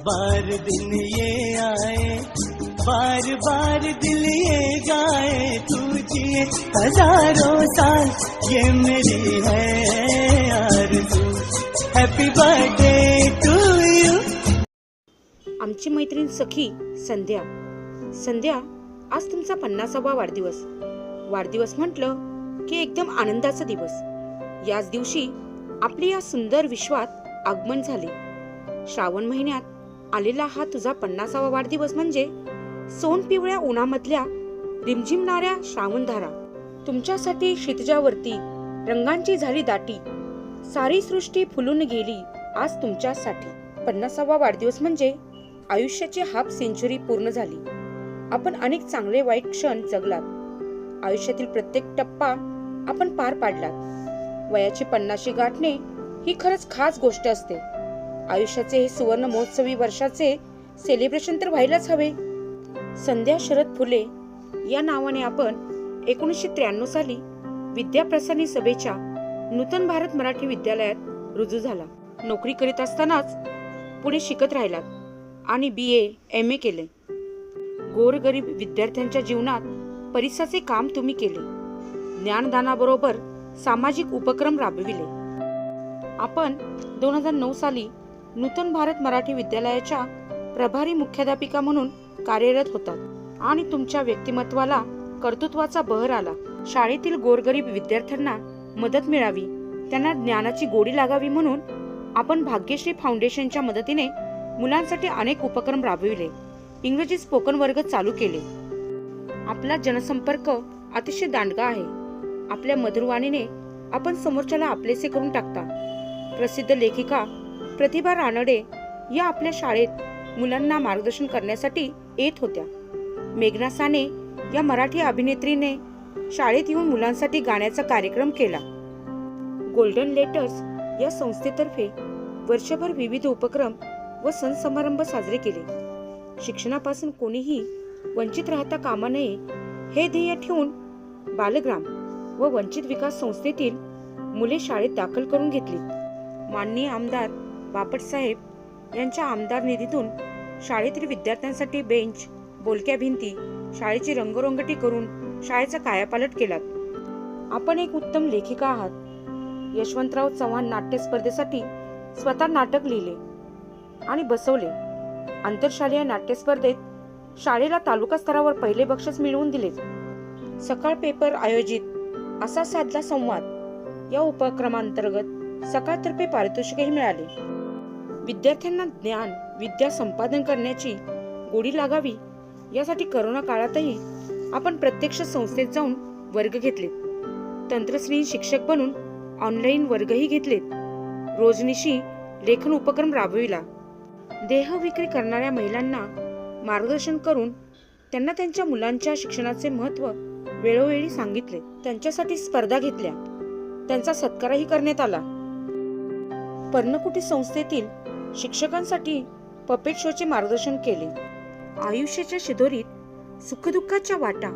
बार दिन ये आए, बार बार दिल ये गाए, तू जिए हजारों साल ये मेरी है आरज़ू। Happy birthday to you. आमची मैत्रीण सखी संध्या। संध्या, आज तुमचा 50वा वाढदिवस। वाढदिवस म्हटलं की एकदम आनंदाचा दिवस। याच दिवशी आपली या सुंदर विश्वात आगमन झाले। श्रावण महिन्यात आलेला हा तुझा 50वा वाढदिवस म्हणजे सोन पिवळ्या उन्हामधल्या रिमझिमणाऱ्या श्रावणधारा। तुमच्यासाठी क्षितिजावरती रंगांची झाली दाटी, सारी सृष्टी फुलून गेली आज तुमच्यासाठी। 50वा वाढदिवस म्हणजे आयुष्याची हाफ सेंचुरी पूर्ण झाली। आपण अनेक चांगले वाईट क्षण जगलात। आयुष्यातील प्रत्येक टप्पा आपण पार पाडलात। वयाची 50शी गाठणे ही खरंच खास गोष्ट असते। आयुष्याचे हे सुवर्ण महोत्सवी वर्षाचे सेलिब्रेशन तर व्हायलाच हवे। संध्या शरद फुले या नावाने आपण 1993 साली विद्याप्रसारणी सभेच्या नूतन भारत मराठी विद्यालयात रुजू झाला। नोकरी करीत असतानाच पुढे शिकत राहिलात आणि BA MA केले। गोरगरीब विद्यार्थ्यांच्या जीवनात परिसाचे काम तुम्ही केले। ज्ञानदानाबरोबर सामाजिक उपक्रम राबविले। आपण 2009 साली नूतन भारत मराठी विद्यालयाच्या प्रभारी मुख्याध्यापिका म्हणून कार्यरत होतात आणि तुमच्या व्यक्तिमत्वाला कर्तृत्वाचा बहर आला। शाळेतील गोरगरीब विद्यार्थ्यांना मदत मिळावी, त्यांना ज्ञानाची गोडी लागावी म्हणून आपण भाग्यश्री फाउंडेशनच्या मदतीने मुलांसाठी अनेक उपक्रम राबविले। इंग्रजी स्पोकन वर्ग चालू केले। आपला जनसंपर्क अतिशय दांडगा आहे। आपल्या मधुरवाणीने आपण समोरच्याला आपलेसे करून टाकता। प्रसिद्ध लेखिका प्रतिभा रानडे या आपल्या शाळेत मुलांना मार्गदर्शन करण्यासाठी येत होत्या। मेघना साने या मराठी अभिनेत्रीने शाळेत येऊन मुलांसाठी गाण्याचा कार्यक्रम केला। गोल्डन लेटर्स या संस्थेतर्फे वर्षभर विविध उपक्रम व सण समारंभ साजरे केले। शिक्षणापासून कोणीही वंचित राहता कामा नये हे ध्येय ठेवून बालग्राम व वंचित विकास संस्थेतील मुले शाळेत दाखल करून घेतली। माननीय आमदार बापटसाहेब यांच्या आमदार निधीतून शाळेतील विद्यार्थ्यांसाठी बेंच, बोलक्या भिंती, शाळेची रंगरंगटी करून शाळेचा कायापालट केला। आपण एक उत्तम लेखिका आहात। यशवंतराव चव्हाण नाट्य स्पर्धेसाठी स्वतः नाटक लिहिले आणि बसवले। आंतरशालेय नाट्य स्पर्धेत शाळेला तालुका स्तरावर पहिले बक्षीस मिळवून दिले। सकाळ पेपर आयोजित असा साधला संवाद या उपक्रमांतर्गत सकाळतर्फे पारितोषिकही मिळाले। विद्यार्थ्यांना ज्ञान विद्या संपादन करण्याची गोडी लागावी यासाठी करोना काळातही आपण प्रत्यक्ष संस्थेत जाऊन वर्ग घेतले। तंत्रस्त्री शिक्षक बनून ऑनलाईन वर्गही घेतलेत। रोजनिशी लेखन उपक्रम राबविला। देह विक्री करणाऱ्या महिलांना मार्गदर्शन करून त्यांना त्यांच्या मुलांच्या शिक्षणाचे महत्त्व वेळोवेळी सांगितले। त्यांच्यासाठी स्पर्धा घेतल्या, त्यांचा सत्कारही करण्यात आला। पर्णकुटी संस्थेतील शिक्षकांसाठी पपेट शोचे मार्गदर्शन केले। आयुष्याच्या शिदोरीत सुखदुःखाच्या वाटा,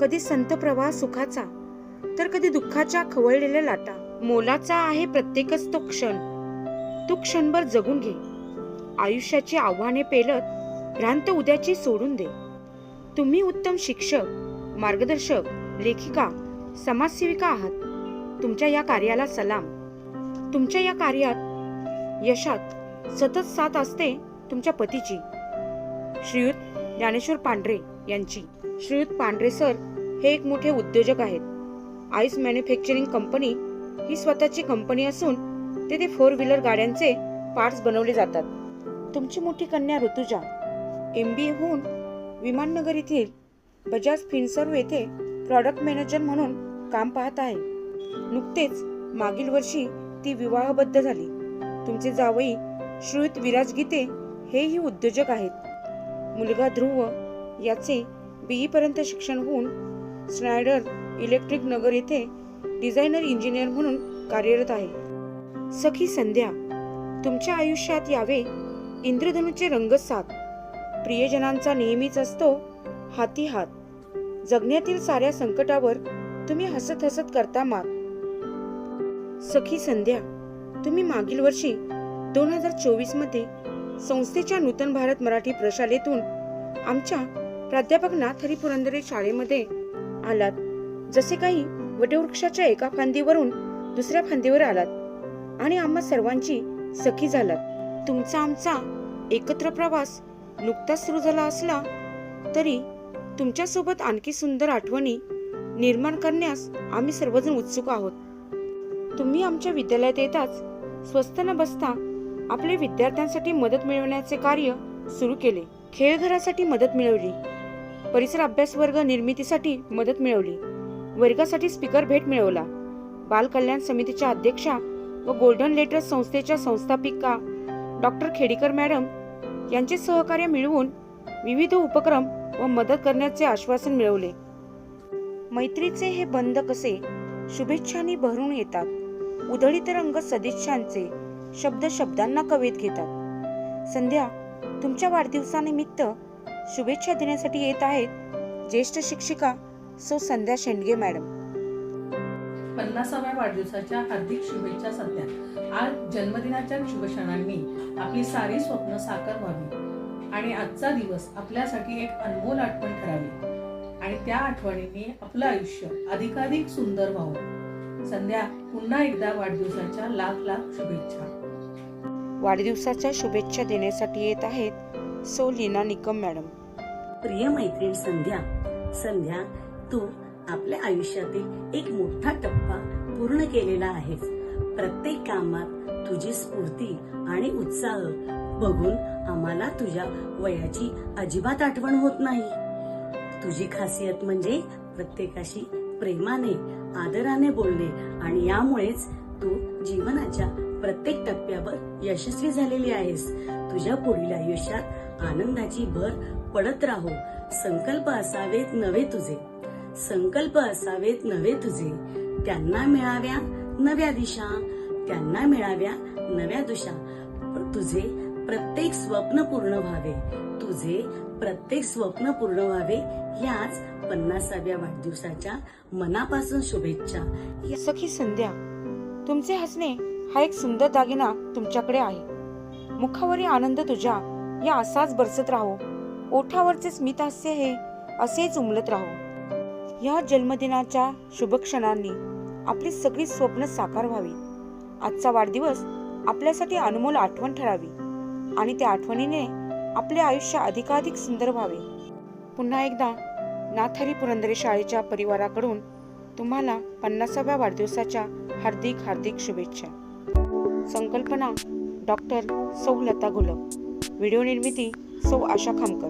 कधी संत प्रवाह सुखाचा तर कधी दुःखाच्या खवळलेल्या लाटा। मोलाचा आहे प्रत्येकच तो क्षण, तू क्षणभर जगून घे। आयुष्याची आव्हाने पेलत भ्रांत उद्याची सोडून दे। तुम्ही उत्तम शिक्षक, मार्गदर्शक, लेखिका, समाजसेविका आहात। तुमच्या या कार्याला सलाम। तुमच्या या कार्यात यशात सतत साथ असते तुमच्या पतीची, श्रीयुत ज्ञानेश्वर पांढरे यांची। श्रीयुत पांढरे सर हे एक मोठे उद्योजक आहेत। आईस मॅन्युफॅक्चरिंग कंपनी ही स्वतःची कंपनी असून तेथे 4 व्हीलर गाड्यांचे पार्ट्स बनवले जातात। तुमची मोठी कन्या ऋतुजा MBA होऊन विमाननगर येथील बजाज फिनसर्व्ह येथे प्रॉडक्ट मॅनेजर म्हणून काम पाहत आहे। नुकतेच मागील वर्षी ती विवाहबद्ध झाली। तुमचे जावई श्रीयुत विराज गीते हेही उद्योजक आहेत। मुलगा ध्रुव याचे BE पर्यंत शिक्षण होऊन स्नायडर इलेक्ट्रिक नगर येथे डिझायनर इंजिनियर म्हणून कार्यरत आहे। सखी संध्या, तुमच्या आयुष्यात यावे इंद्रधनुचे रंग साथ। प्रियजनांचा नेहमीच असतो हाती हात। जगण्यातील साऱ्या संकटावर तुम्ही हसत हसत करता मात। सखी संध्या, तुम्ही मागील वर्षी 2024 मध्ये संस्थेच्या नूतन भारत मराठी प्रशालेतून आमच्या प्राध्यापक नाथ हरी पुरंदरे शाळेमध्ये आलात. जसे काही वटवृक्षाच्या एका फांदीवरून दुसऱ्या फांदीवर आलात आणि आम्हा सर्वांची सखी झालात. तुमचा आमचा एकत्र प्रवास नुकताच सुरू झाला असला तरी तुमच्यासोबत आणखी सुंदर आठवणी निर्माण करण्यास आम्ही सर्वजण उत्सुक आहोत. तुम्ही आमच्या विद्यालयात येताच स्वस्थ न बसता आपल्या विद्यार्थ्यांसाठी मदत मिळवण्याचे कार्य सुरू केले. खेळघरासाठी मदत मिळवली, परिसर अभ्यास वर्ग निर्मितीसाठी मदत मिळवली, वर्गासाठी स्पीकर भेट मिळवला. बाल कल्याण समितीच्या अध्यक्षा व गोल्डन लेटर संस्थेच्या संस्थापिका डॉक्टर खेडीकर मॅडम यांचे सहकार्य मिळवून विविध उपक्रम व मदत करण्याचे आश्वासन मिळवले. मैत्रीचे हे बंध कसे शुभेच्छांनी भरून येतात. उधळीत रंग सदिच्छांचे शब्द शब्दांना कवेत घेतात. संध्या, तुमच्या वाढदिवसानिमित्त शुभेच्छा देण्यासाठी येत आहेत ज्येष्ठ शिक्षिका सौ संध्या शेंडगे मॅडम. 50व्या वाढदिवसाच्या हार्दिक शुभेच्छा. संध्या, आज जन्मदिनाच्या शुभक्षणांनी आपली सारी स्वप्न साकार व्हावी आणि आजचा दिवस आपल्यासाठी एक अनमोल आठवण ठरावी आणि त्या आठवणींनी आपलं आयुष्य अधिकाधिक सुंदर व्हावं. संध्या, पुन्हा एकदा वाढदिवसाच्या लाख लाख शुभेच्छा. वाढदिवसाच्या शुभेच्छा देण्यासाठी येत आहेत सौ लीना निकम मॅडम. प्रिय मैत्रीण संध्या, संध्या, तू आपल्या आयुष्यातील एक मोठा टप्पा पूर्ण केलेला आहेस. प्रत्येक कामात तुझी स्फूर्ती आणि उत्साह बघून आम्हाला तुझ्या वयाची अजिबात आठवण होत नाही. तुझी खासियत म्हणजे प्रत्येकाशी प्रेमाने आदराने बोलणे आणि यामुळेच तू जीवनाच्या प्रत्येक टप्प्यावर यशस्वी झालेली आहेस. तुझ्या पुढील आयुष्यात आनंदाची भर पडत राहो. संकल्प असावेत नवे तुझे, संकल्प असावेत नवे तुझे. त्यांना मिळाव्या नव्या दिशा, त्यांना मिळाव्या नव्या दिशा. तुझे प्रत्येक स्वप्न पूर्ण व्हावे, तुझे प्रत्येक स्वप्न पूर्ण व्हावे. याच 50व्या वाढदिवसाच्या मनापासून शुभेच्छा. सखी संध्या, तुमचे हसणे हा एक सुंदर दागिना तुमच्याकडे आहे. मुखावरील आनंद तुझ्या या असाच बरसत राहो. ओठावरचे स्मित हास्य हे असेच उमलत राहो. या जन्मदिनाच्या शुभक्षणांनी आपली सगळी स्वप्न साकार व्हावी. आजचा वाढदिवस आपल्यासाठी अनमोल आठवण ठरावी आणि त्या आठवणीने आपले आयुष्य अधिकाधिक सुंदर व्हावे. पुन्हा एकदा नाथ हरी पुरंदरे शाळेच्या परिवाराकडून तुम्हाला 50व्या वाढदिवसाच्या हार्दिक हार्दिक शुभेच्छा. संकल्पना डॉक्टर सौ लता गुलाब. व्हिडिओ निर्मिती सौ आशा खामकर.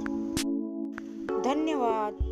धन्यवाद.